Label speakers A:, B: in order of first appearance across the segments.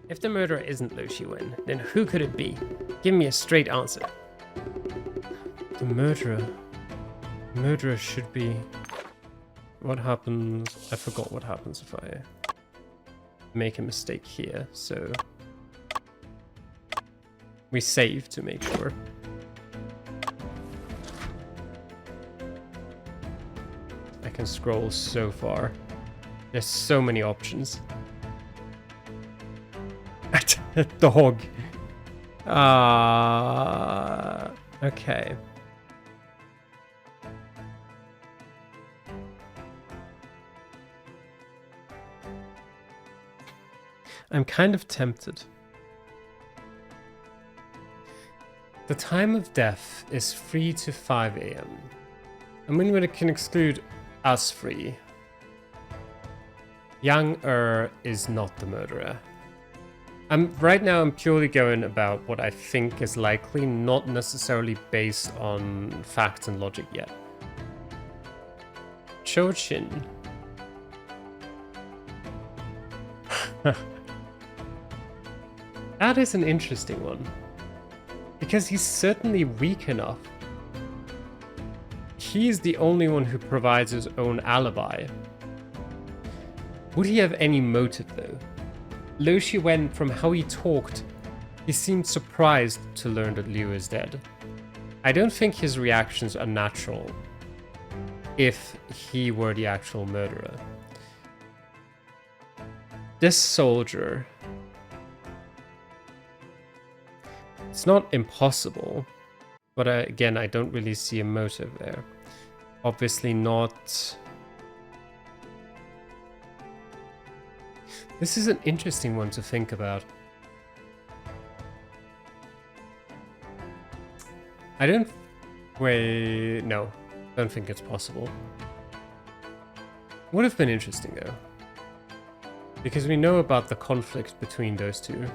A: If the murderer isn't Liu Shiwen, then who could it be? Give me a straight answer. The murderer. The murderer should be... What happens... I forgot what happens if I make a mistake here, so... We save to make sure. I can scroll so far. There's so many options. Dog. Okay. I'm kind of tempted. The time of death is 3 to 5 a.m. And when we can exclude us three, Yang is not the murderer. Right now I'm purely going about what I think is likely, not necessarily based on facts and logic yet. Chochin. That is an interesting one. Because he's certainly weak enough. He's the only one who provides his own alibi. Would he have any motive though? Liu Shiwen, from how he talked, he seemed surprised to learn that Liu is dead. I don't think his reactions are natural if he were the actual murderer. This soldier... It's not impossible, but again, I don't really see a motive there. Obviously not... This is an interesting one to think about. I don't... Wait... No. Don't think it's possible. Would have been interesting, though. Because we know about the conflict between those two.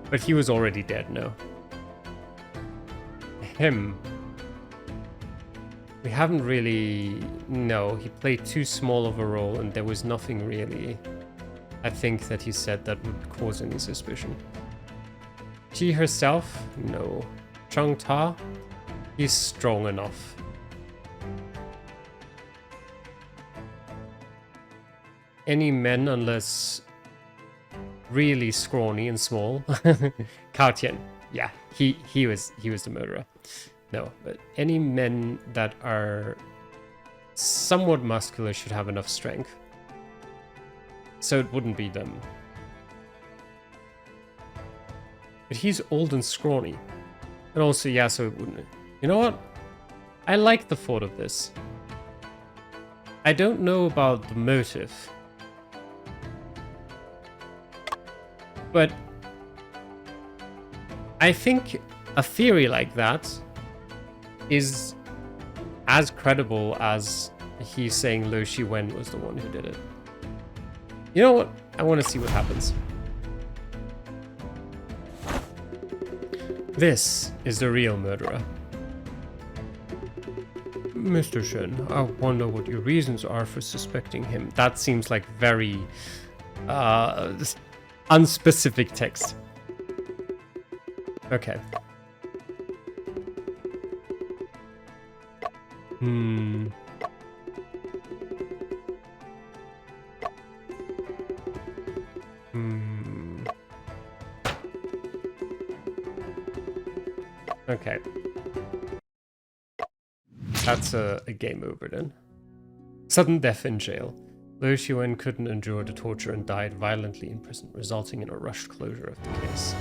A: But he was already dead, no. Him... We haven't really... No, he played too small of a role and there was nothing really, I think, that he said that would cause any suspicion. She herself? No. Chung Ta? He's strong enough. Any men unless really scrawny and small. Cao Tian. Yeah, he was the murderer. No, but any men that are somewhat muscular should have enough strength. So it wouldn't be them. But he's old and scrawny. And also, yeah, so it wouldn't... You know what? I like the thought of this. I don't know about the motive. But I think a theory like that is as credible as he's saying Liu Shiwen was the one who did it. You know what? I want to see what happens. This is the real murderer. Mr. Shen, I wonder what your reasons are for suspecting him. That seems like very unspecific text. Okay. Okay. That's a game over then. Sudden death in jail. Liu Shiwen couldn't endure the torture and died violently in prison, resulting in a rushed closure of the case.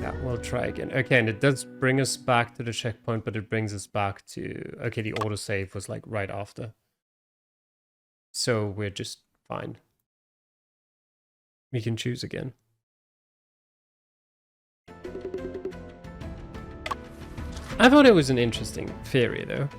A: Yeah, we'll try again. Okay, and it does bring us back to the checkpoint, but it brings us back to... Okay, the autosave was like right after. So we're just fine. We can choose again. I thought it was an interesting theory, though.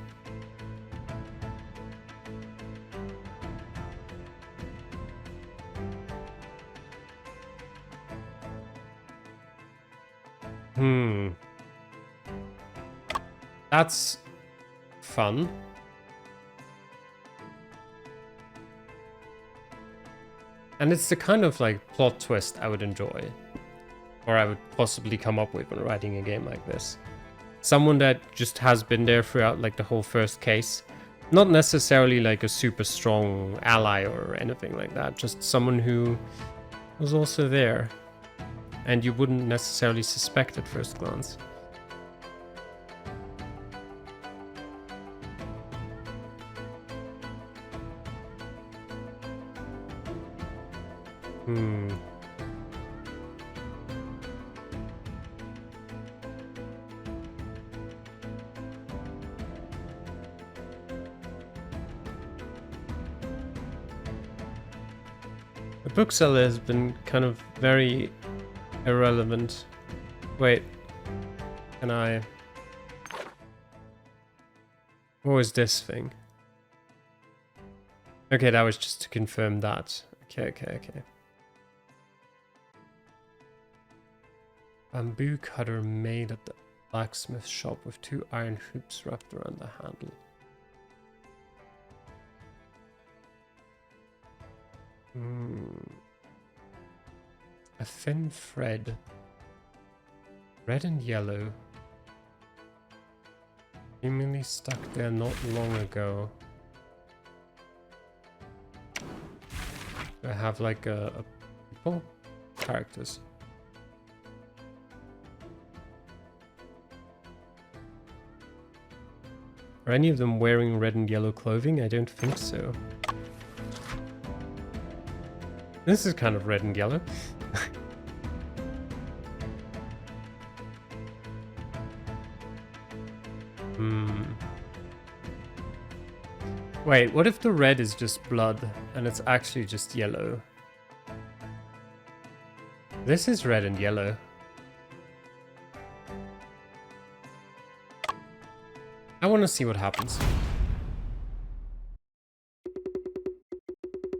A: That's fun. And it's the kind of like plot twist I would enjoy, or I would possibly come up with when writing a game like this. Someone that just has been there throughout like the whole first case. Not necessarily like a super strong ally or anything like that, just someone who was also there and you wouldn't necessarily suspect at first glance. The bookseller has been kind of very irrelevant. Wait, can I... What was this thing? Okay, that was just to confirm that. Okay. Bamboo cutter made at the blacksmith shop with 2 iron hoops wrapped around the handle. A thin thread, red and yellow, seemingly stuck there not long ago. I have like a people characters. Are any of them wearing red and yellow clothing? I don't think so. This is kind of red and yellow. Wait, what if the red is just blood and it's actually just yellow? This is red and yellow. I want to see what happens.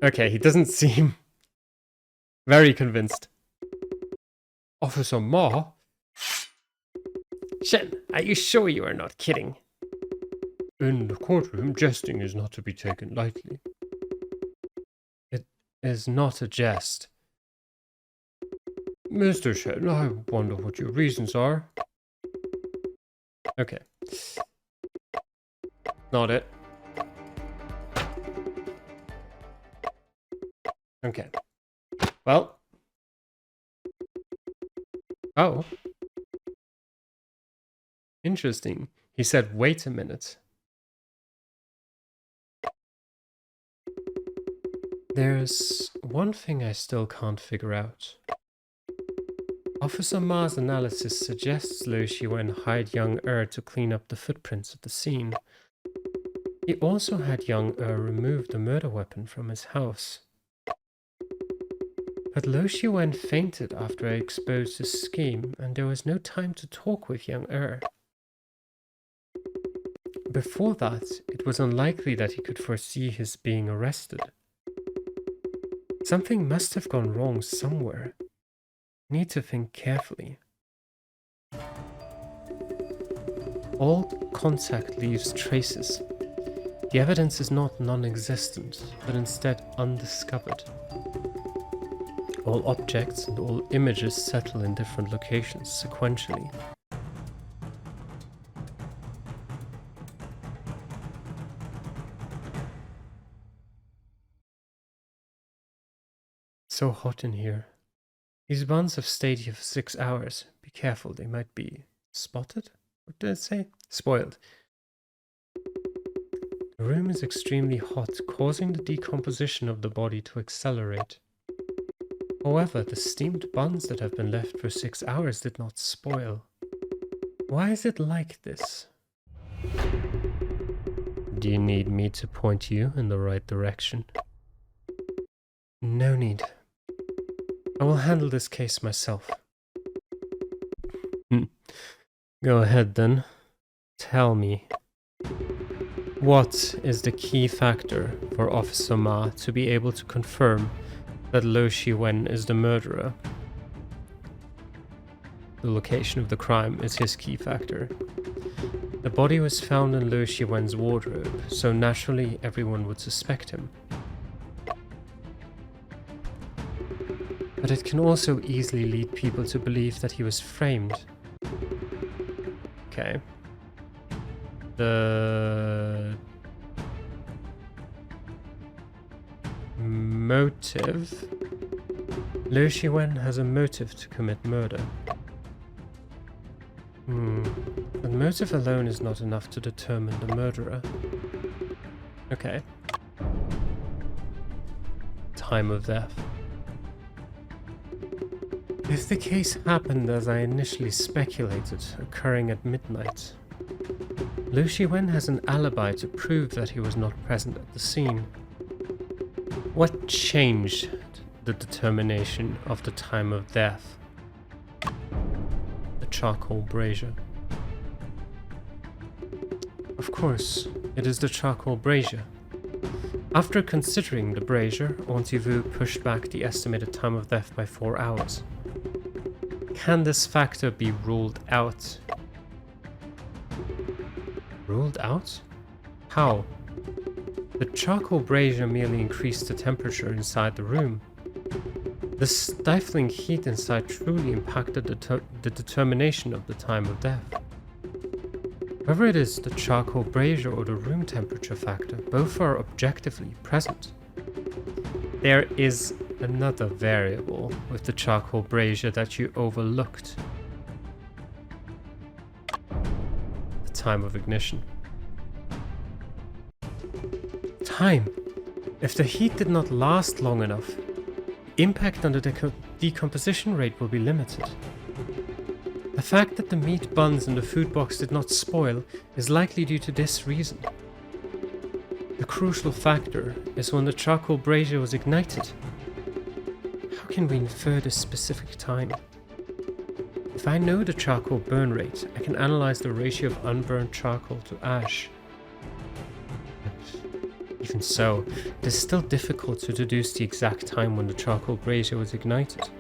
A: Okay, he doesn't seem very convinced. Officer Ma? Shen, are you sure you are not kidding? In the courtroom, jesting is not to be taken lightly. It is not a jest. Mr. Shen, I wonder what your reasons are. Okay. Not it. Okay. Well. Oh. Interesting. He said, wait a minute. There's one thing I still can't figure out. Officer Ma's analysis suggests Liu Shiwen hired young to clean up the footprints at the scene. He also had young remove the murder weapon from his house. But Liu Shiwen fainted after I exposed his scheme, and there was no time to talk with young Before that, it was unlikely that he could foresee his being arrested. Something must have gone wrong somewhere. I need to think carefully. All contact leaves traces. The evidence is not non-existent, but instead undiscovered. All objects and all images settle in different locations sequentially. So hot in here. These buns have stayed here for 6 hours. Be careful, they might be spotted? What did it say? Spoiled. The room is extremely hot, causing the decomposition of the body to accelerate. However, the steamed buns that have been left for 6 hours did not spoil. Why is it like this? Do you need me to point you in the right direction? No need. I will handle this case myself. Go ahead then. Tell me. What is the key factor for Officer Ma to be able to confirm that Liu Shiwen is the murderer? The location of the crime is his key factor. The body was found in Liu Shiwen's wardrobe, so naturally everyone would suspect him. but it can also easily lead people to believe that he was framed. Okay. The motive. Liu Shiwen has a motive to commit murder. But motive alone is not enough to determine the murderer. Okay. Time of death. If the case happened as I initially speculated, occurring at midnight, Liu Shiwen has an alibi to prove that he was not present at the scene. What changed the determination of the time of death? The charcoal brazier. Of course, it is the charcoal brazier. After considering the brazier, Yangtze pushed back the estimated time of death by 4 hours. Can this factor be ruled out? Ruled out? How? The charcoal brazier merely increased the temperature inside the room. The stifling heat inside truly impacted the determination of the time of death. Whether it is the charcoal brazier or the room temperature factor, both are objectively present. There is another variable with the charcoal brazier that you overlooked. The time of ignition. Time. If the heat did not last long enough, the impact on the decomposition rate will be limited. The fact that the meat buns in the food box did not spoil is likely due to this reason. The crucial factor is when the charcoal brazier was ignited. How can we infer this specific time? If I know the charcoal burn rate, I can analyze the ratio of unburned charcoal to ash. Even so, it is still difficult to deduce the exact time when the charcoal brazier was ignited,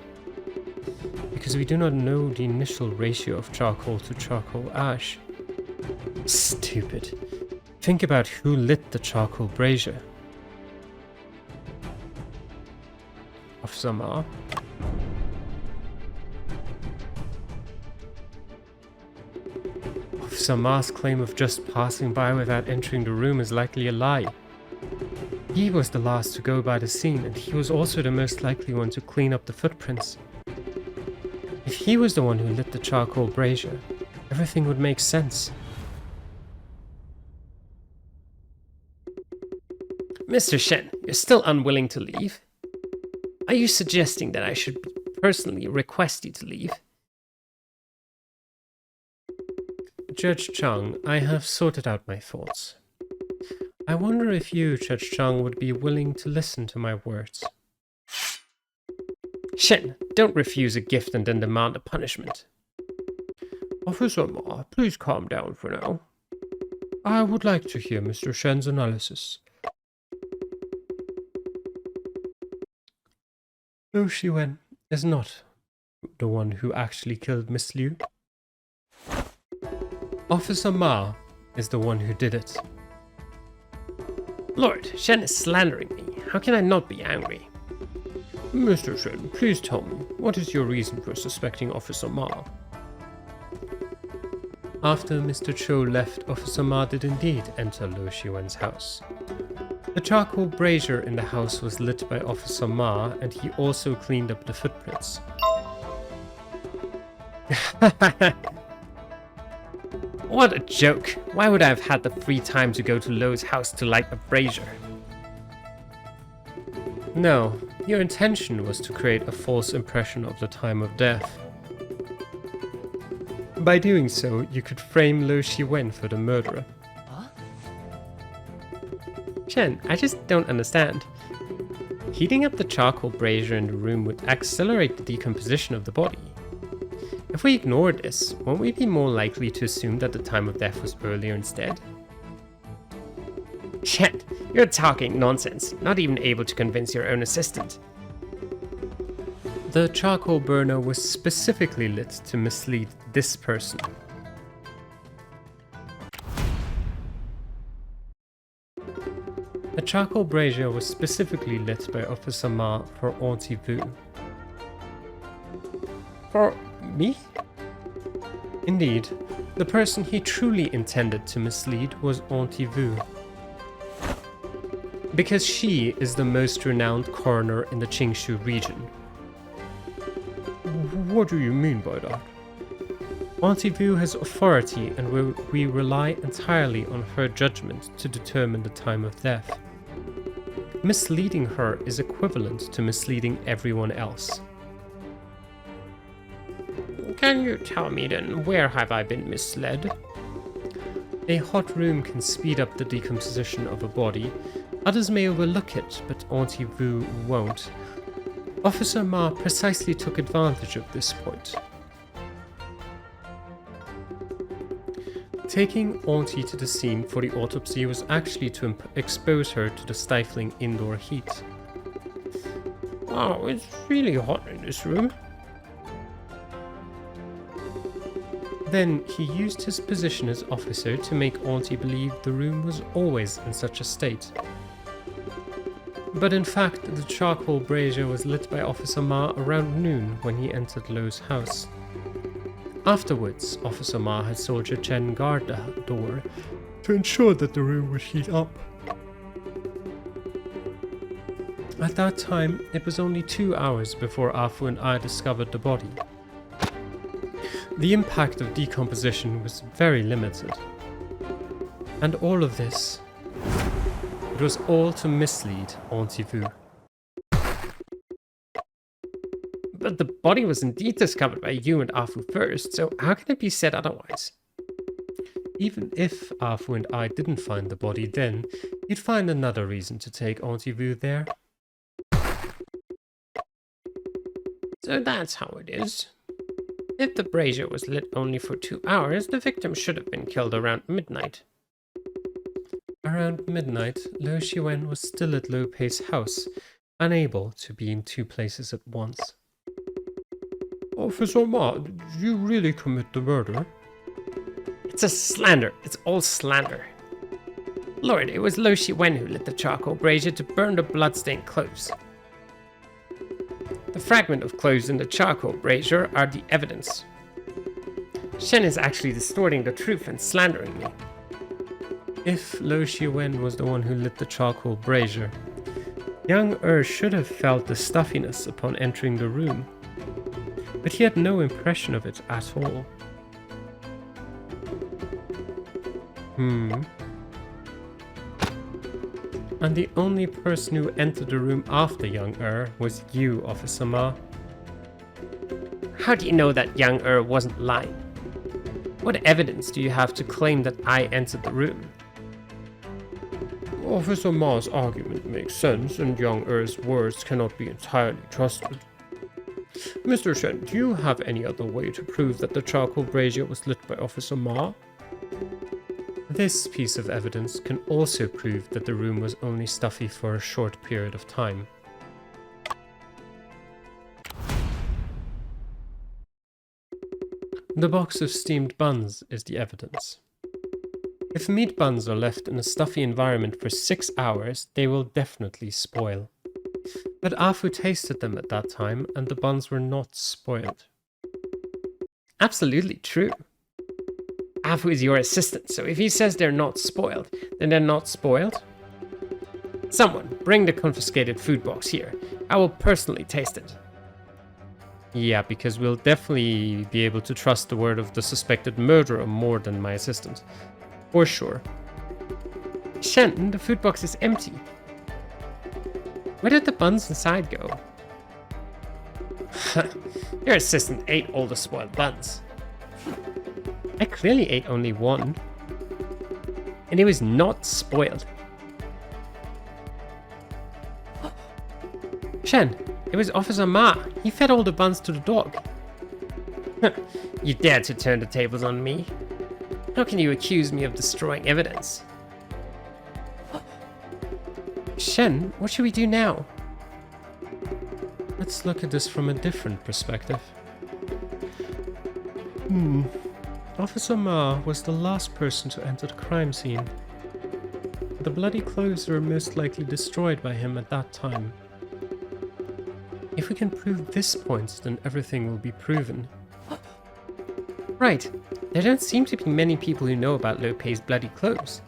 A: because we do not know the initial ratio of charcoal to charcoal ash. Stupid. Think about who lit the charcoal brazier. Officer Ma. Officer Ma's claim of just passing by without entering the room is likely a lie. He was the last to go by the scene, and he was also the most likely one to clean up the footprints. If he was the one who lit the charcoal brazier, everything would make sense. Mr. Shen, you're still unwilling to leave? Are you suggesting that I should personally request you to leave? Judge Chang, I have sorted out my thoughts. I wonder if you, Judge Chang, would be willing to listen to my words. Shen, don't refuse a gift and then demand a punishment. Officer Ma, please calm down for now. I would like to hear Mr. Shen's analysis. Liu Shiwen is not the one who actually killed Miss Liu. Officer Ma is the one who did it. Lord, Shen is slandering me. How can I not be angry? Mr. Shen, please tell me, what is your reason for suspecting Officer Ma? After Mr. Cho left, Officer Ma did indeed enter Liu Shiwen's house. The charcoal brazier in the house was lit by Officer Ma, and he also cleaned up the footprints. What a joke! Why would I have had the free time to go to Lo's house to light a brazier? No, your intention was to create a false impression of the time of death. By doing so, you could frame Liu Shiwen for the murderer. Huh? Shen, I just don't understand. Heating up the charcoal brazier in the room would accelerate the decomposition of the body. If we ignore this, won't we be more likely to assume that the time of death was earlier instead? Shen, you're talking nonsense, not even able to convince your own assistant. The charcoal burner was specifically lit to mislead this person. The charcoal brazier was specifically lit by Officer Ma for Yangtze River. For me? Indeed, the person he truly intended to mislead was Auntie Vu. Because she is the most renowned coroner in the Qingshu region. What do you mean by that? Auntie Vu has authority and we rely entirely on her judgment to determine the time of death. Misleading her is equivalent to misleading everyone else. Can you tell me then, where have I been misled? A hot room can speed up the decomposition of a body. Others may overlook it, but Auntie Vu won't. Officer Ma precisely took advantage of this point. Taking Auntie to the scene for the autopsy was actually to expose her to the stifling indoor heat. Oh, it's really hot in this room. Then he used his position as officer to make Auntie believe the room was always in such a state. But in fact, the charcoal brazier was lit by Officer Ma around noon when he entered Lo's house. Afterwards, Officer Ma had Soldier Chen guard the door to ensure that the room would heat up. At that time, it was only 2 hours before Afu and I discovered the body. The impact of decomposition was very limited. And all of this, it was all to mislead Auntie Vu. But the body was indeed discovered by you and Afu first, so how can it be said otherwise? Even if Afu and I didn't find the body then, you'd find another reason to take Auntie Vu there. So that's how it is. If the brazier was lit only for 2 hours, the victim should have been killed around midnight. Around midnight, Lo Shiwen was still at Lo Pei's house, unable to be in 2 places at once. Officer Ma, did you really commit the murder? It's a slander. It's all slander. Lord, it was Lo Shiwen who lit the charcoal brazier to burn the bloodstained clothes. The fragment of clothes in the charcoal brazier are the evidence. Shen is actually distorting the truth and slandering me. If Lo Shiwen was the one who lit the charcoal brazier, young should have felt the stuffiness upon entering the room, but he had no impression of it at all. And the only person who entered the room after young was you, Officer Ma. How do you know that young wasn't lying? What evidence do you have to claim that I entered the room? Officer Ma's argument makes sense, and young words cannot be entirely trusted. Mr. Shen, do you have any other way to prove that the charcoal brazier was lit by Officer Ma? This piece of evidence can also prove that the room was only stuffy for a short period of time. The box of steamed buns is the evidence. If meat buns are left in a stuffy environment for 6 hours, they will definitely spoil. But Afu tasted them at that time, and the buns were not spoiled. Absolutely true. Afu is your assistant, so if he says they're not spoiled, then they're not spoiled? Someone, bring the confiscated food box here. I will personally taste it. Yeah, because we'll definitely be able to trust the word of the suspected murderer more than my assistant. For sure. Shen, the food box is empty. Where did the buns inside go? Your assistant ate all the spoiled buns. I clearly ate only one. And it was not spoiled. Shen, it was Officer Ma. He fed all the buns to the dog. You dare to turn the tables on me? How can you accuse me of destroying evidence? Shen, what should we do now? Let's look at this from a different perspective. Officer Ma was the last person to enter the crime scene. The bloody clothes were most likely destroyed by him at that time. If we can prove this point, then everything will be proven. Right. There don't seem to be many people who know about Lopei's bloody clothes.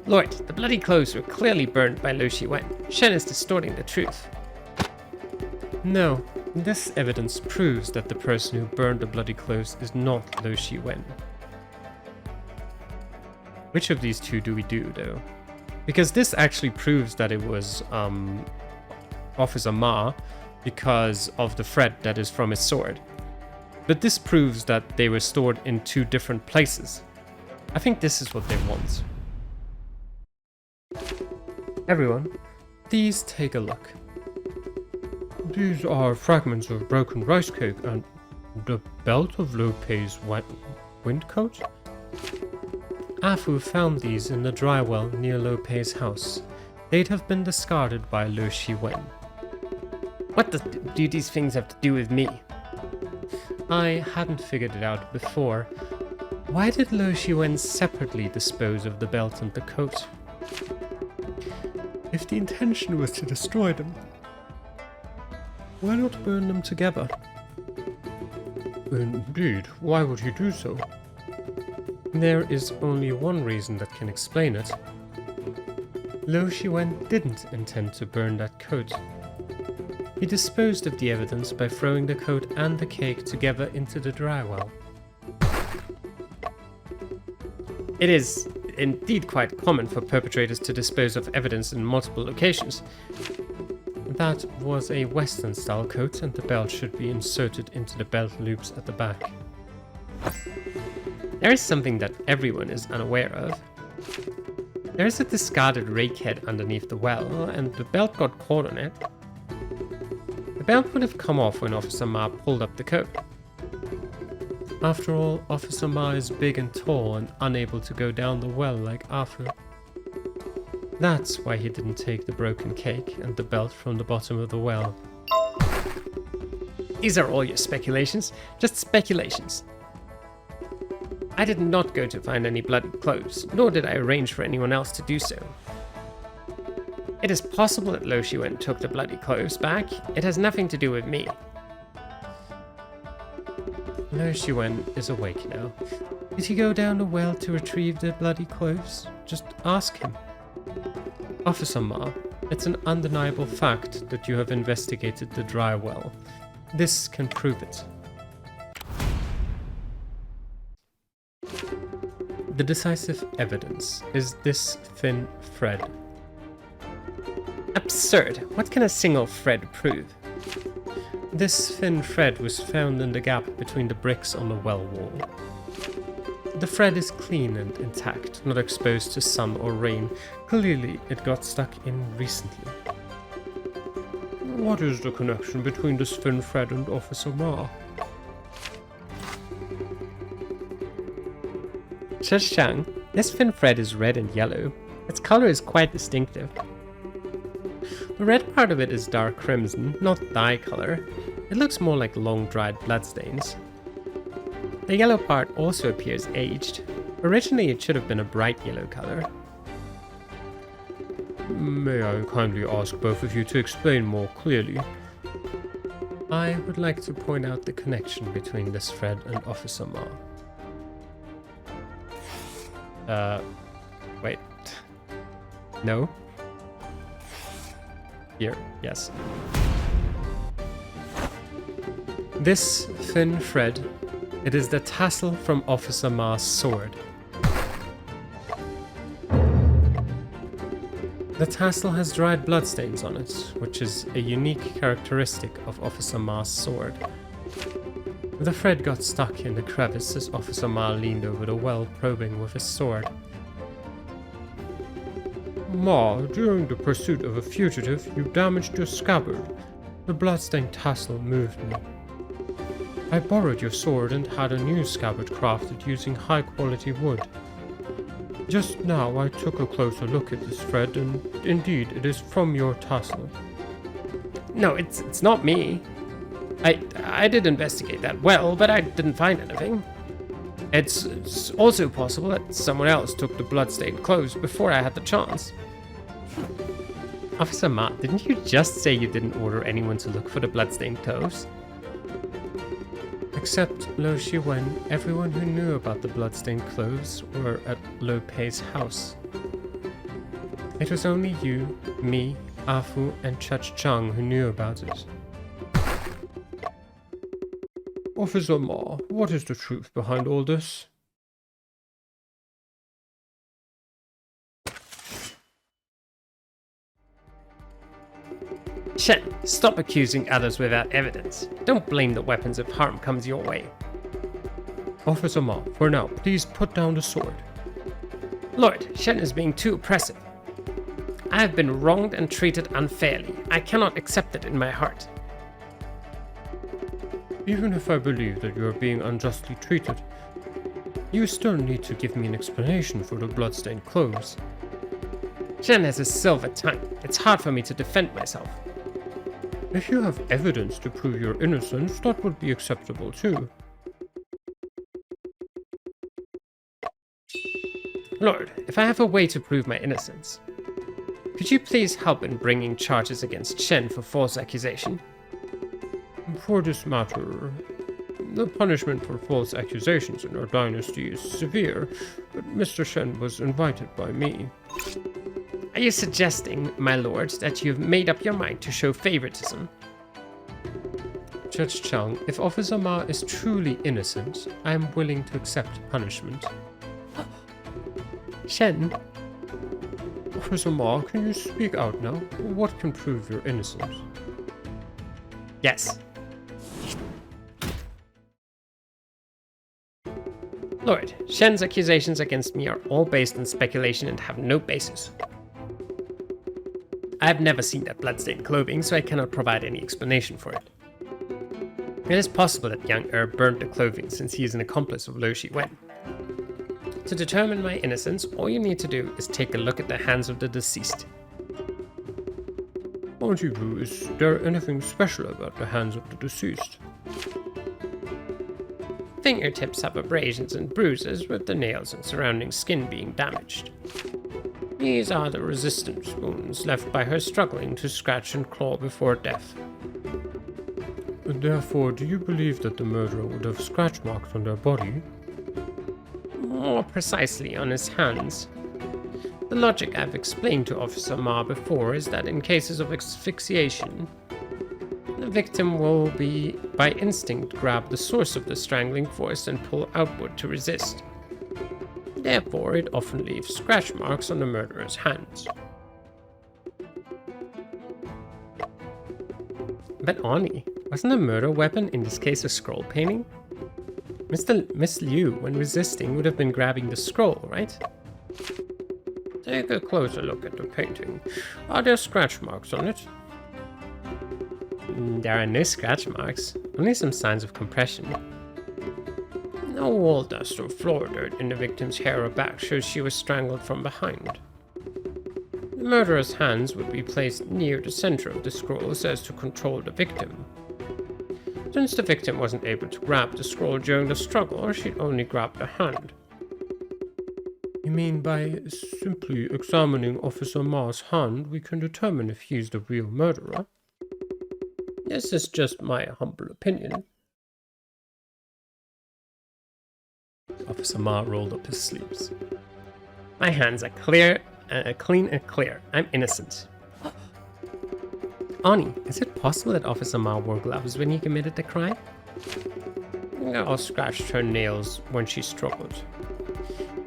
A: Lord, the bloody clothes were clearly burned by Lo Shiwen. Shen is distorting the truth. No, this evidence proves that the person who burned the bloody clothes is not Lo Shiwen. Which of these two do we do, though? Because this actually proves that it was Officer Ma because of the thread that is from his sword. But this proves that they were stored in two different places. I think this is what they want. Everyone, please take a look. These are fragments of broken rice cake and the belt of Lopei's windcoat? Afu found these in the dry well near Lopei's house. They'd have been discarded by Lo Shiwen. What do these things have to do with me? I hadn't figured it out before. Why did Lo Shiwen separately dispose of the belt and the coat? If the intention was to destroy them, why not burn them together? Indeed, why would he do so? There is only one reason that can explain it. Lo Shiwen didn't intend to burn that coat. He disposed of the evidence by throwing the coat and the cake together into the dry well. It is indeed quite common for perpetrators to dispose of evidence in multiple locations. That was a Western-style coat, and the belt should be inserted into the belt loops at the back. There is something that everyone is unaware of. There is a discarded rake head underneath the well, and the belt got caught on it. The belt would have come off when Officer Ma pulled up the coat. After all, Officer Ma is big and tall and unable to go down the well like Afu. That's why he didn't take the broken cake and the belt from the bottom of the well. These are all your speculations, just speculations. I did not go to find any bloody clothes, nor did I arrange for anyone else to do so. It is possible that Lo Shiwen took the bloody clothes back. It has nothing to do with me. Lo Shiwen is awake now. Did he go down the well to retrieve the bloody clothes? Just ask him. Officer Ma, it's an undeniable fact that you have investigated the dry well. This can prove it. The decisive evidence is this thin thread. Absurd! What can a single thread prove? This thin thread was found in the gap between the bricks on the well wall. The thread is clean and intact, not exposed to sun or rain. Clearly, it got stuck in recently. What is the connection between this thin thread and Officer Ma? Shang, this thin thread is red and yellow. Its color is quite distinctive. The red part of it is dark crimson, not dye color. It looks more like long dried bloodstains. The yellow part also appears aged. Originally it should have been a bright yellow color. May I kindly ask both of you to explain more clearly? I would like to point out the connection between this thread and Officer Ma. Wait. No? Here, yes. This thin thread, it is the tassel from Officer Ma's sword. The tassel has dried bloodstains on it, which is a unique characteristic of Officer Ma's sword. The thread got stuck in the crevice as Officer Ma leaned over the well, probing with his sword. Ma, during the pursuit of a fugitive, you damaged your scabbard. The bloodstained tassel moved me. I borrowed your sword and had a new scabbard crafted using high-quality wood. Just now I took a closer look at this thread, and indeed it is from your tassel. No, it's not me. I did investigate that well, but I didn't find anything. It's also possible that someone else took the bloodstained clothes before I had the chance. Officer Ma, didn't you just say you didn't order anyone to look for the bloodstained clothes? Except Lo Shiwen, everyone who knew about the bloodstained clothes were at Lo Pei's house. It was only you, me, Afu, and Chach Chang who knew about it. Officer Ma, what is the truth behind all this? Shen, stop accusing others without evidence. Don't blame the weapons if harm comes your way. Officer Ma, for now, please put down the sword. Lord, Shen is being too oppressive. I have been wronged and treated unfairly. I cannot accept it in my heart. Even if I believe that you are being unjustly treated, you still need to give me an explanation for the bloodstained clothes. Shen has a silver tongue. It's hard for me to defend myself. If you have evidence to prove your innocence, that would be acceptable too. Lord, if I have a way to prove my innocence, could you please help in bringing charges against Shen for false accusation? For this matter, the punishment for false accusations in our dynasty is severe, but Mr. Shen was invited by me. Are you suggesting, my lord, that you have made up your mind to show favoritism? Judge Chang, if Officer Ma is truly innocent, I am willing to accept punishment. Shen? Officer Ma, can you speak out now? What can prove your innocence? Yes. Lord, Shen's accusations against me are all based on speculation and have no basis. I have never seen that bloodstained clothing, so I cannot provide any explanation for it. It is possible that Yang burned the clothing since he is an accomplice of Lo Shiwen. To determine my innocence, all you need to do is take a look at the hands of the deceased. Auntie Vu, is there anything special about the hands of the deceased? Fingertips have abrasions and bruises, with the nails and surrounding skin being damaged. These are the resistance wounds left by her struggling to scratch and claw before death. Therefore, do you believe that the murderer would have scratch marks on their body? More precisely on his hands. The logic I've explained to Officer Ma before is that in cases of asphyxiation, the victim will by instinct grab the source of the strangling force and pull outward to resist. Therefore, it often leaves scratch marks on the murderer's hands. But Ani, wasn't the murder weapon in this case a scroll painting? Miss Liu, when resisting, would have been grabbing the scroll, right? Take a closer look at the painting. Are there scratch marks on it? There are no scratch marks, only some signs of compression. No wall dust or floor dirt in the victim's hair or back shows she was strangled from behind. The murderer's hands would be placed near the center of the scroll so as to control the victim. Since the victim wasn't able to grab the scroll during the struggle, she'd only grabbed the hand. You mean by simply examining Officer Ma's hand, we can determine if he's the real murderer? This is just my humble opinion. Officer Ma rolled up his sleeves. My hands are clean and clear. I'm innocent. Ani, is it possible that Officer Ma wore gloves when he committed the crime? Girl scratched her nails when she struggled.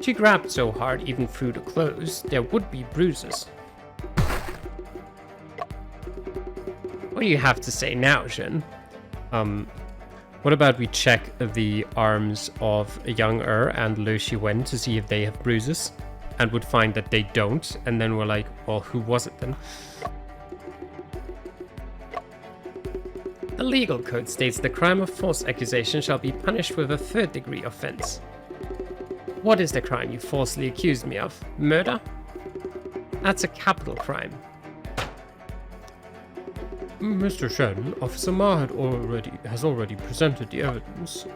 A: She grabbed so hard even through the clothes, there would be bruises. What do you have to say now, Shen? What about we check the arms of Yang and Lo Shiwen to see if they have bruises, and would find that they don't, and then we're like, well, who was it then? The legal code states the crime of false accusation shall be punished with a third-degree offense. What is the crime you falsely accused me of? Murder? That's a capital crime. Mr. Shen, Officer Ma has already presented the evidence.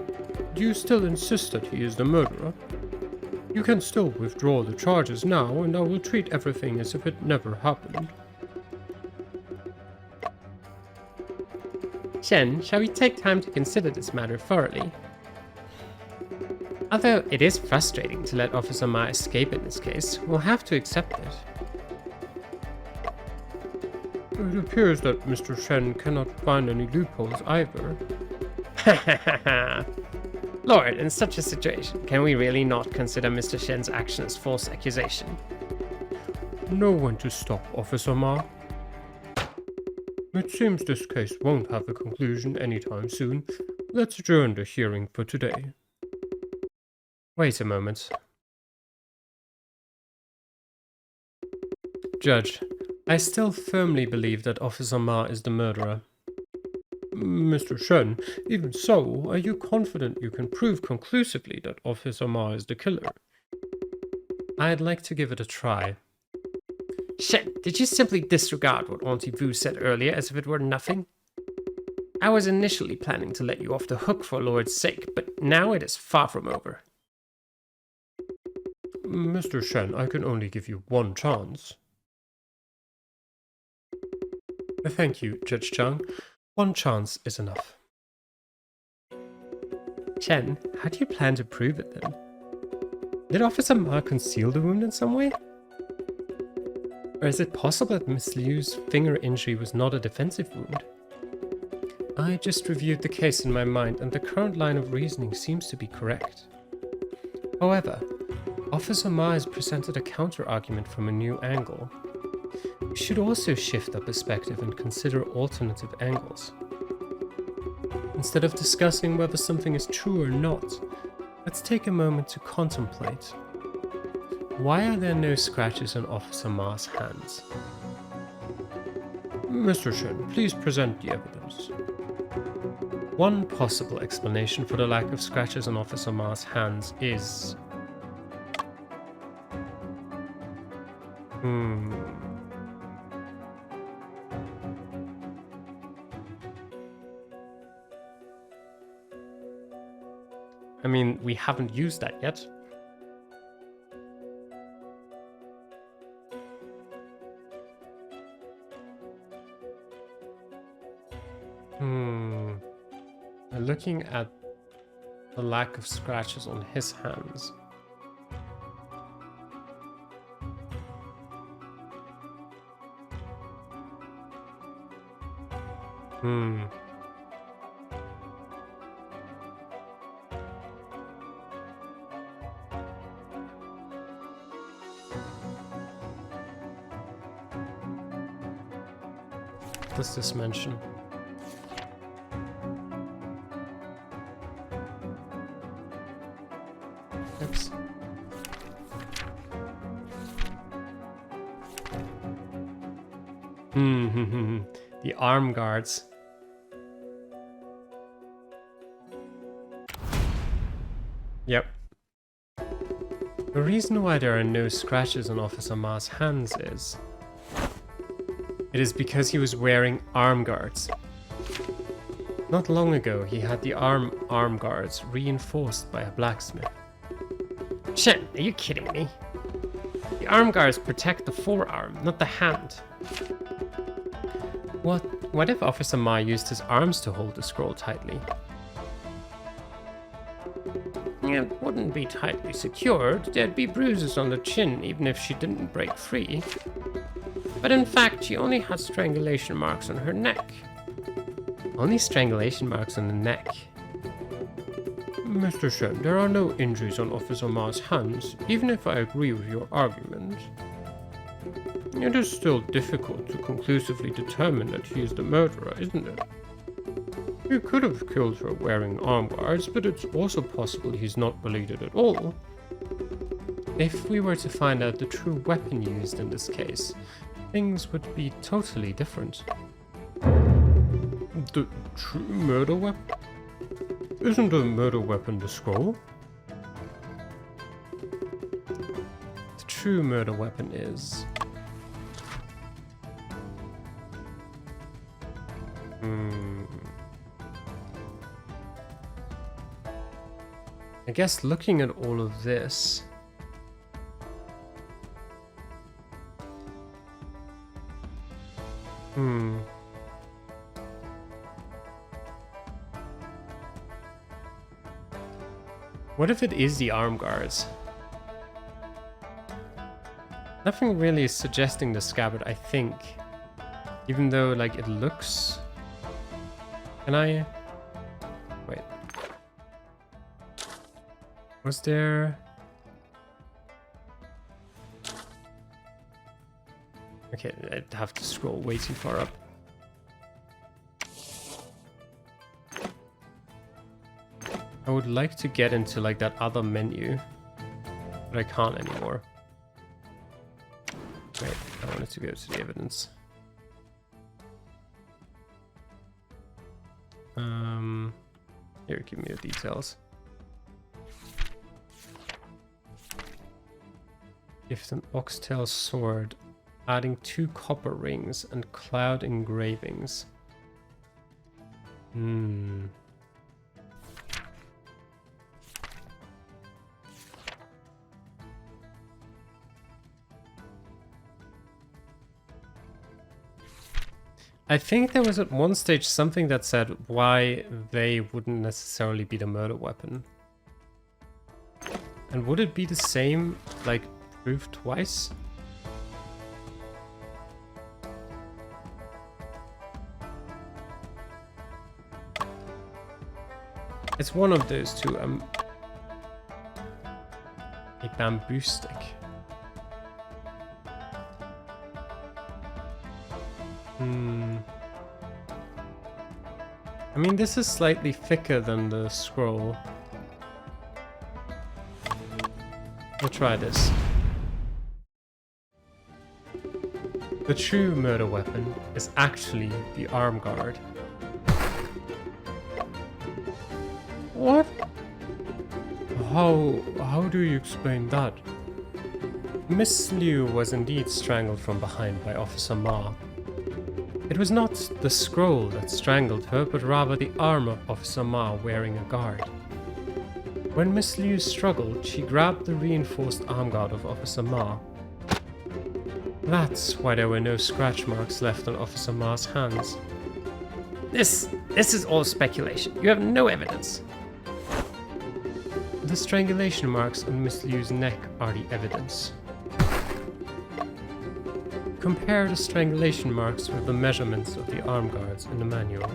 A: Do you still insist that he is the murderer? You can still withdraw the charges now, and I will treat everything as if it never happened. Shen, shall we take time to consider this matter thoroughly? Although it is frustrating to let Officer Ma escape in this case, we'll have to accept it. It appears that Mr. Shen cannot find any loopholes either. Lord, in such a situation, can we really not consider Mr. Shen's action as false accusation? Know when to stop, Officer Ma. It seems this case won't have a conclusion anytime soon. Let's adjourn the hearing for today. Wait a moment. Judge, I still firmly believe that Officer Ma is the murderer. Mr. Shen, even so, are you confident you can prove conclusively that Officer Ma is the killer? I'd like to give it a try. Shen, did you simply disregard what Auntie Vu said earlier as if it were nothing? I was initially planning to let you off the hook for Lord's sake, but now it is far from over. Mr. Shen, I can only give you one chance. Thank you, Judge Chung. One chance is enough. Shen, how do you plan to prove it then? Did Officer Ma conceal the wound in some way? Or is it possible that Miss Liu's finger injury was not a defensive wound? I just reviewed the case in my mind and the current line of reasoning seems to be correct. However, Officer Ma has presented a counter-argument from a new angle. We should also shift our perspective and consider alternative angles. Instead of discussing whether something is true or not, let's take a moment to contemplate. Why are there no scratches on Officer Ma's hands? Mr. Shen, please present the evidence. One possible explanation for the lack of scratches on Officer Ma's hands is... I mean, we haven't used that yet. Looking at the lack of scratches on his hands. What does this mention? Oops. The arm guards. Yep. The reason why there are no scratches on Officer Ma's hands is... it is because he was wearing arm guards. Not long ago, he had the arm guards reinforced by a blacksmith. Shen, are you kidding me? The arm guards protect the forearm, not the hand. What if Officer Ma used his arms to hold the scroll tightly? It wouldn't be tightly secured. There'd be bruises on the chin even if she didn't break free. But in fact, she only had strangulation marks on her neck. Only strangulation marks on the neck. Mr. Shen, there are no injuries on Officer Ma's hands, even if I agree with your argument. It is still difficult to conclusively determine that he is the murderer, isn't it? He could have killed her wearing arm guards, but it's also possible he's not related at all. If we were to find out the true weapon used in this case, things would be totally different. The true murder weapon? Isn't the murder weapon the scroll? The true murder weapon is... I guess looking at all of this... What if it is the arm guards? Nothing really is suggesting the scabbard, I think. Even though, like, it looks... Can I... Wait. Was there... Okay, I'd have to scroll way too far up. I would like to get into, like, that other menu, but I can't anymore. Wait, I wanted to go to the evidence. Here, give me the details. Gift an oxtail sword, adding 2 copper rings and cloud engravings. I think there was at one stage something that said why they wouldn't necessarily be the murder weapon. And would it be the same, like, proved twice? It's one of those two. A bamboo stick. I mean, this is slightly thicker than the scroll. We'll try this. The true murder weapon is actually the arm guard. What? How do you explain that? Miss Liu was indeed strangled from behind by Officer Ma. It was not the scroll that strangled her, but rather the arm of Officer Ma wearing a guard. When Miss Liu struggled, she grabbed the reinforced arm guard of Officer Ma. That's why there were no scratch marks left on Officer Ma's hands. This is all speculation. You have no evidence. The strangulation marks on Miss Liu's neck are the evidence. Compare the strangulation marks with the measurements of the arm guards in the manual.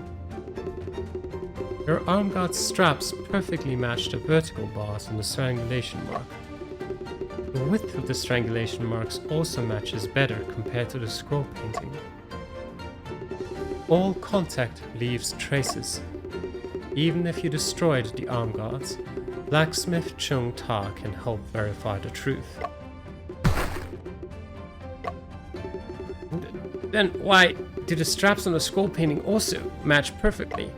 A: Your arm guard's straps perfectly match the vertical bars in the strangulation mark. The width of the strangulation marks also matches better compared to the scroll painting. All contact leaves traces. Even if you destroyed the arm guards, Blacksmith Chung Ta can help verify the truth. Then why do the straps on the scroll painting also match perfectly?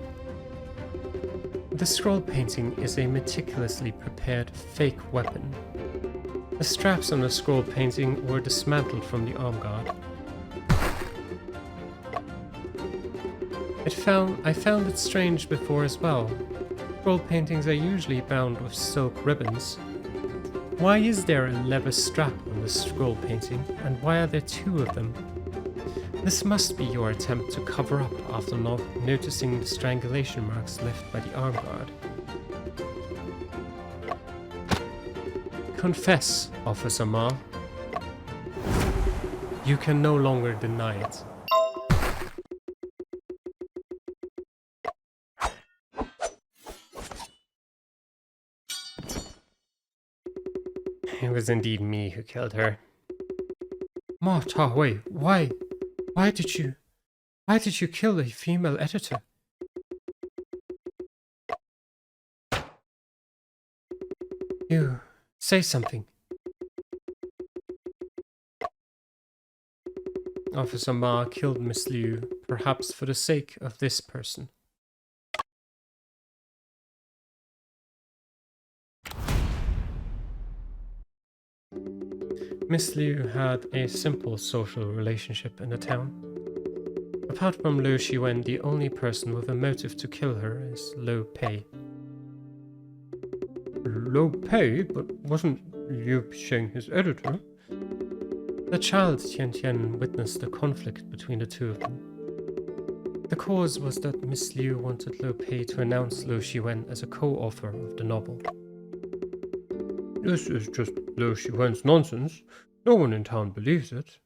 A: The scroll painting is a meticulously prepared fake weapon. The straps on the scroll painting were dismantled from the arm guard. I found it strange before as well. Scroll paintings are usually bound with silk ribbons. Why is there a leather strap on the scroll painting, and why are there 2 of them? This must be your attempt to cover up after noticing the strangulation marks left by the arm guard. Confess, Officer Ma. You can no longer deny it. It was indeed me who killed her. Ma Ta-Hui, why did you kill a female editor? You say something. Officer Ma killed Miss Liu, perhaps for the sake of this person. Miss Liu had a simple social relationship in the town. Apart from Liu Shiwen, the only person with a motive to kill her is Lo Pei. Lo Pei? But wasn't Liu Pisheng his editor? The child Tian Tian witnessed the conflict between the 2 of them. The cause was that Miss Liu wanted Lo Pei to announce Liu Shiwen as a co-author of the novel. This is just Lo Shiwen's nonsense. No one in town believes it.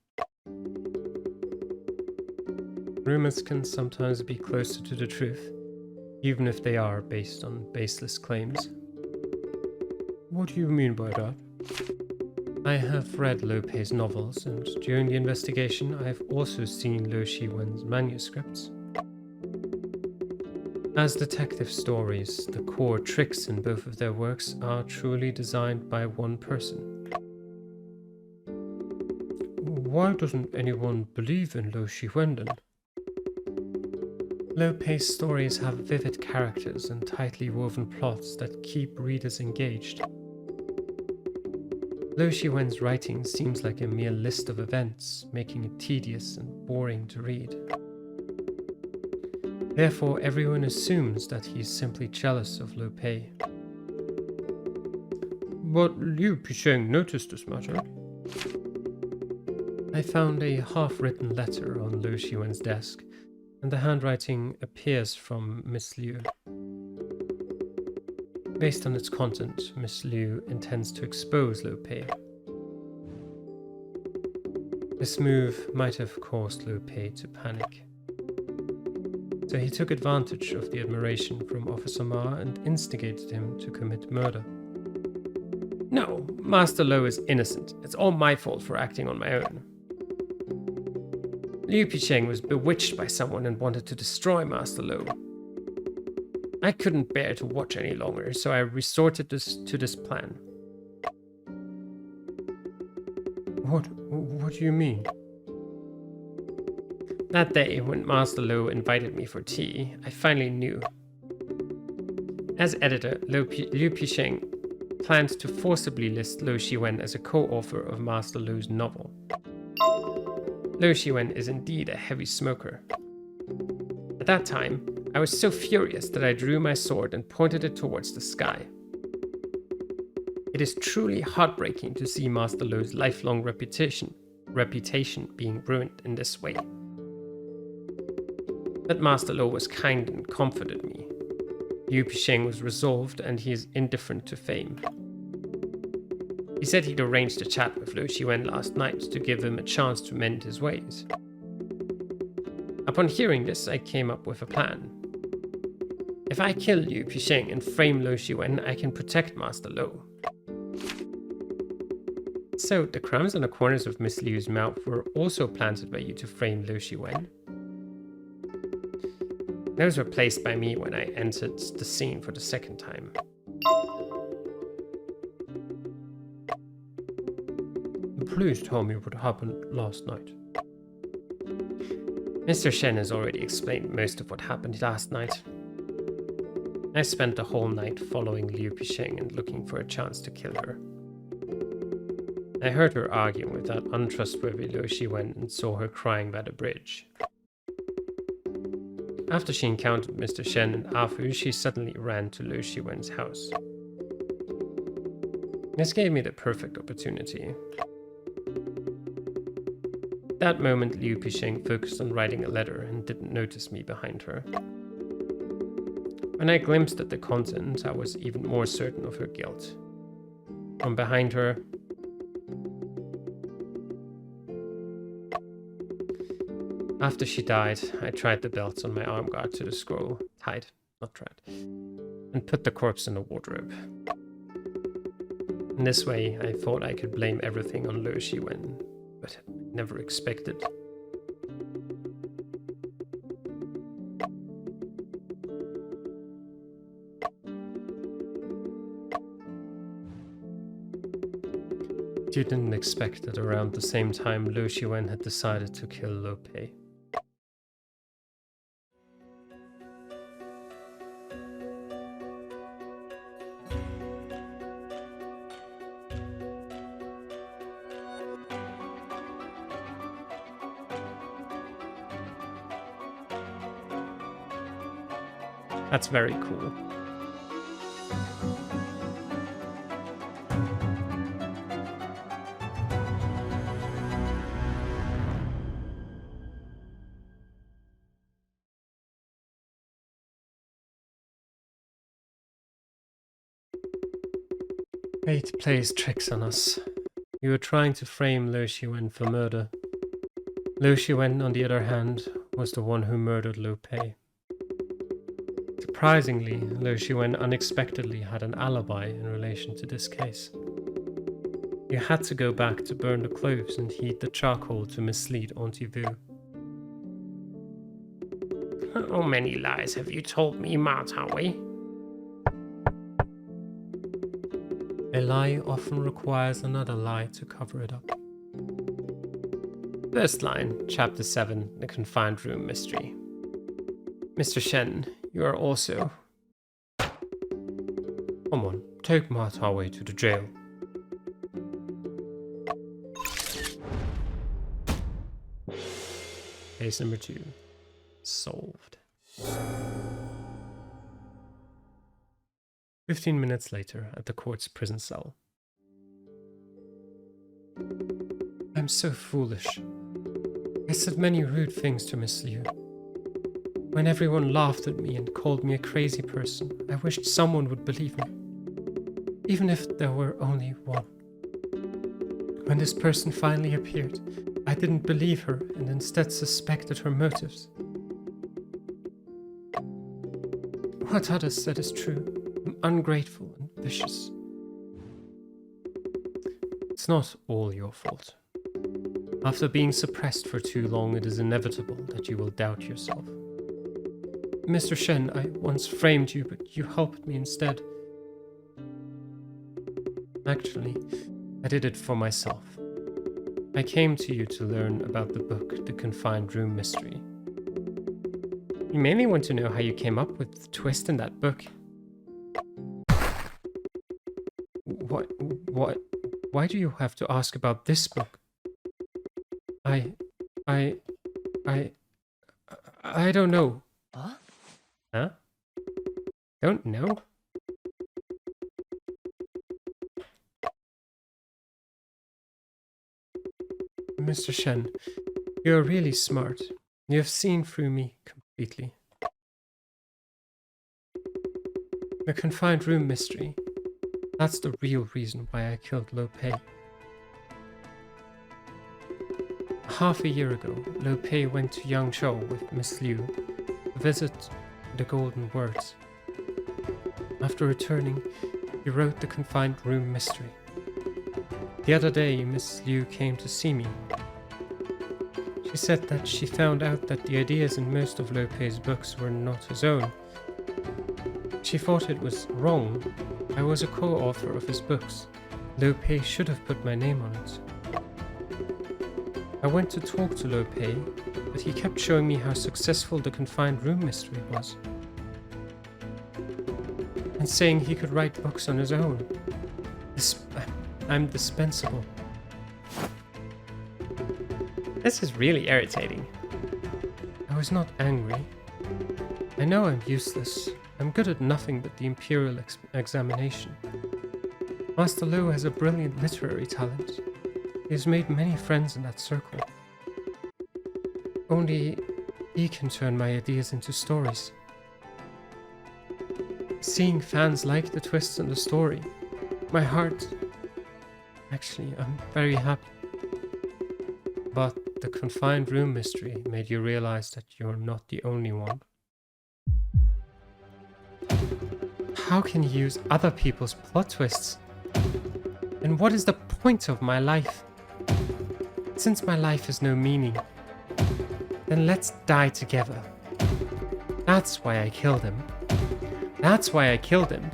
A: Rumors can sometimes be closer to the truth, even if they are based on baseless claims. What do you mean by that? I have read Lo Pei's novels, and during the investigation I have also seen Lo Shiwen's manuscripts. As detective stories, the core tricks in both of their works are truly designed by one person. Why doesn't anyone believe in Lo Shiwen then? Lo Pei's stories have vivid characters and tightly woven plots that keep readers engaged. Lo Shiwen's writing seems like a mere list of events, making it tedious and boring to read. Therefore, everyone assumes that he is simply jealous of Lo Pei. But Liu Picheng noticed this matter. I found a half-written letter on Lo Shiwen's desk, and the handwriting appears from Miss Liu. Based on its content, Miss Liu intends to expose Lo Pei. This move might have caused Lo Pei to panic. So he took advantage of the admiration from Officer Ma and instigated him to commit murder. No, Master Lo is innocent. It's all my fault for acting on my own. Liu Picheng was bewitched by someone and wanted to destroy Master Lo. I couldn't bear to watch any longer, so I resorted to this plan. What do you mean? That day, when Master Lo invited me for tea, I finally knew. As editor, Liu Picheng planned to forcibly list Lo Shiwen as a co-author of Master Lo's novel. Lo Shiwen is indeed a heavy smoker. At that time, I was so furious that I drew my sword and pointed it towards the sky. It is truly heartbreaking to see Master Lo's lifelong reputation being ruined in this way. But Master Lo was kind and comforted me. Liu Picheng was resolved and he is indifferent to fame. He said he'd arranged a chat with Lo Shiwen last night to give him a chance to mend his ways. Upon hearing this, I came up with a plan. If I kill Liu Picheng and frame Lo Shiwen, I can protect Master Lo. So, the crumbs on the corners of Miss Liu's mouth were also planted by you to frame Lo Shiwen. Those were placed by me when I entered the scene for the second time. Please tell me what happened last night. Mr. Shen has already explained most of what happened last night. I spent the whole night following Liu Picheng and looking for a chance to kill her. I heard her arguing with that untrustworthy Lo Shiwen and saw her crying by the bridge. After she encountered Mr. Shen and Afu, she suddenly ran to Lo Shiwen's house. This gave me the perfect opportunity. At that moment, Liu Picheng focused on writing a letter and didn't notice me behind her. When I glimpsed at the content, I was even more certain of her guilt. From behind her, after she died, I tied the belt on my arm guard to the scroll, and put the corpse in the wardrobe. In this way, I thought I could blame everything on Lo Shiwen, but I never expected. You didn't expect that around the same time Lo Shiwen had decided to kill Lo Pei. That's very cool. Fate plays tricks on us. You were trying to frame Liu Xiwen for murder. Liu Xiwen, on the other hand, was the one who murdered Liu Pei. Surprisingly, Liu Xiwen unexpectedly had an alibi in relation to this case. You had to go back to burn the cloves and heat the charcoal to mislead Auntie Vu.
B: How many lies have you told me, Ma Taoui?
A: A lie often requires another lie to cover it up. First line, Chapter 7, The Confined Room Mystery. Mr. Shen, you are also... Come on, take Ma Taoui to the jail. Case number 2. Solved. 15 minutes later, at the court's prison cell. I'm so foolish. I said many rude things to Miss Liu. When everyone laughed at me and called me a crazy person, I wished someone would believe me. Even if there were only one. When this person finally appeared, I didn't believe her and instead suspected her motives. What others said is true. I'm ungrateful and vicious. It's not all your fault. After being suppressed for too long, it is inevitable that you will doubt yourself. Mr. Shen, I once framed you, but you helped me instead. Actually, I did it for myself. I came to you to learn about the book, The Confined Room Mystery. You mainly want to know how you came up with the twist in that book. Why do you have to ask about this book? I don't know. Huh? Don't know? Mr. Shen, you're really smart. You have seen through me completely. The Confined Room Mystery. That's the real reason why I killed Liu Pei. Half a year ago, Liu Pei went to Yangzhou with Miss Liu to visit the Golden Words. After returning, he wrote The Confined Room Mystery. The other day, Miss Liu came to see me. She said that she found out that the ideas in most of Liu Pei's books were not his own. She thought it was wrong. I was a co-author of his books. Liu Pei should have put my name on it. I went to talk to Liu Pei, but he kept showing me how successful The Confined Room Mystery was. And saying he could write books on his own. I'm dispensable.
B: This is really irritating.
A: I was not angry. I know I'm useless. I'm good at nothing but the Imperial examination. Master Liu has a brilliant literary talent. He has made many friends in that circle. Only he can turn my ideas into stories. Seeing fans like the twists in the story, my heart... Actually, I'm very happy. But the Confined Room Mystery made you realize that you're not the only one. How can you use other people's plot twists? And what is the point of my life? Since my life has no meaning, then let's die together. That's why I killed him. That's why I killed him.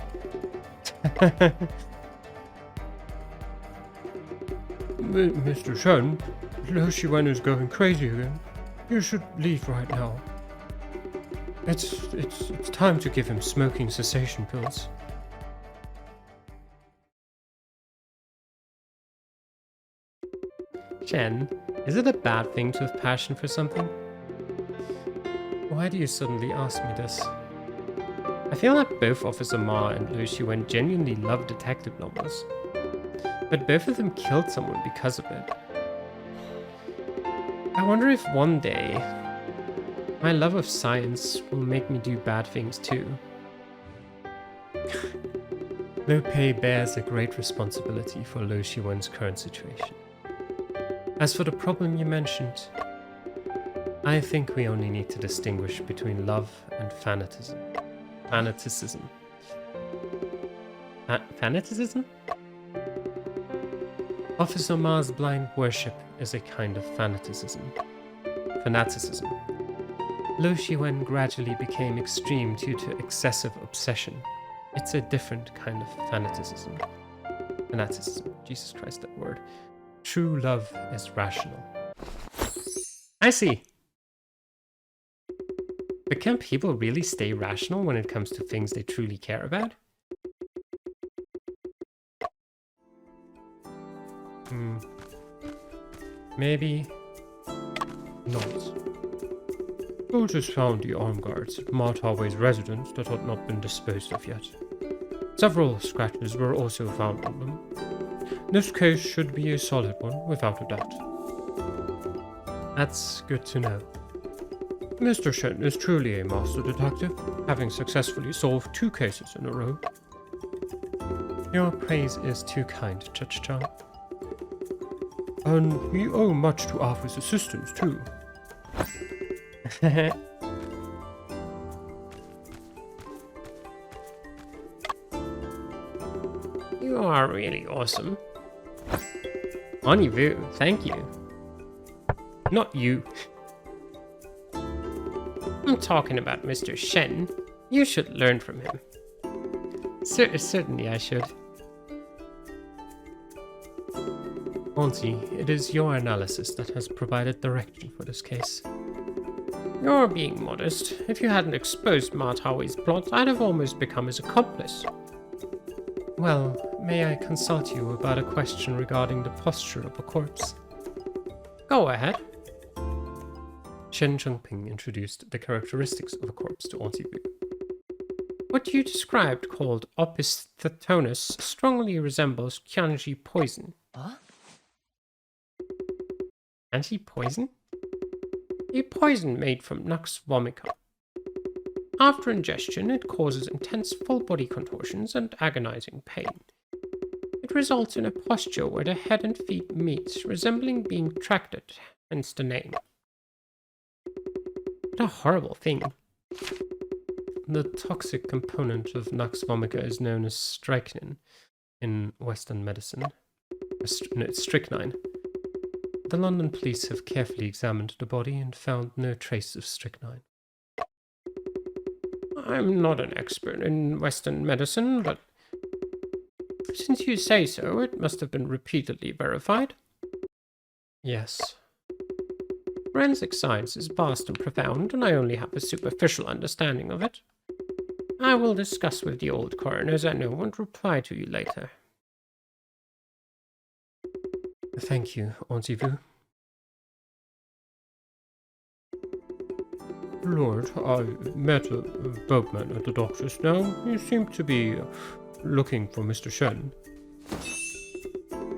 A: Mr. Shen, Liu Xiwen is going crazy again. You should leave right now. It's time to give him smoking cessation pills. Shen, is it a bad thing to have passion for something? Why do you suddenly ask me this? I feel like both Officer Ma and Liu Xiwen genuinely love detective novels. But both of them killed someone because of it. I wonder if one day, my love of science will make me do bad things too. Lo Pei bears a great responsibility for Lo Shiwen's current situation. As for the problem you mentioned, I think we only need to distinguish between love and fanaticism. Fanaticism? Fanaticism? Officer Ma's blind worship is a kind of fanaticism. Lo Shiwen gradually became extreme due to excessive obsession. It's a different kind of fanaticism. Jesus Christ, that word. True love is rational. I see. But can people really stay rational when it comes to things they truly care about? Maybe not. Soldiers found the armed guards at Mart Harway's residence that had not been disposed of yet. Several scratches were also found on them. This case should be a solid one, without a doubt. That's good to know. Mr. Shen is truly a master detective, having successfully solved 2 cases in a row. Your praise is too kind, Judge Chang. And we owe much to Arthur's assistance, too.
B: You are really awesome.
A: Onivu, thank you. Not you.
B: I'm talking about Mr. Shen. You should learn from him.
A: Certainly I should. Auntie, it is your analysis that has provided direction for this case.
B: You're being modest. If you hadn't exposed Mart Howey's plot, I'd have almost become his accomplice.
A: Well, may I consult you about a question regarding the posture of a corpse?
B: Go ahead.
A: Shen Zhengping introduced the characteristics of a corpse to Auntie Bu.
B: What you described called opisthotonus strongly resembles Qianji poison.
C: What?
B: Qianji poison? A poison made from Nux vomica. After ingestion, it causes intense full-body contortions and agonizing pain. It results in a posture where the head and feet meet, resembling being tracted, hence the name. What a horrible thing.
A: The toxic component of Nux vomica is known as strychnine in Western medicine. No, it's strychnine. The London police have carefully examined the body and found no trace of strychnine.
B: I'm not an expert in Western medicine, but since you say so, it must have been repeatedly verified.
A: Yes.
B: Forensic science is vast and profound, and I only have a superficial understanding of it. I will discuss with the old coroners I know and reply to you later.
A: Thank you, Auntie Vu.
D: Lord, I met a boatman at the dock just now. He seemed to be looking for Mr. Shen.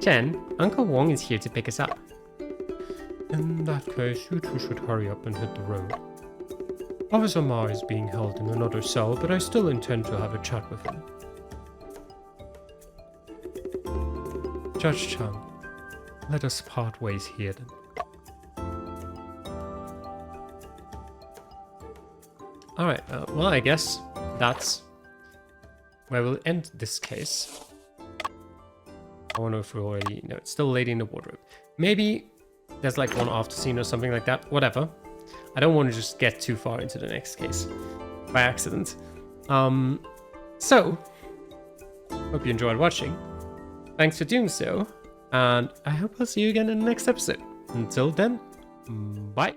A: Shen, Uncle Wong is here to pick us up.
D: In that case, you two should hurry up and hit the road. Officer Ma is being held in another cell, but I still intend to have a chat with him.
A: Judge Chang, let us part ways here then. Alright, well, I guess that's where we'll end this case. I wonder if we're already... No, it's still Lady in the Wardrobe. Maybe there's like one after scene or something like that. Whatever. I don't want to just get too far into the next case by accident. So, hope you enjoyed watching. Thanks for doing so. And I hope I'll see you again in the next episode. Until then, bye.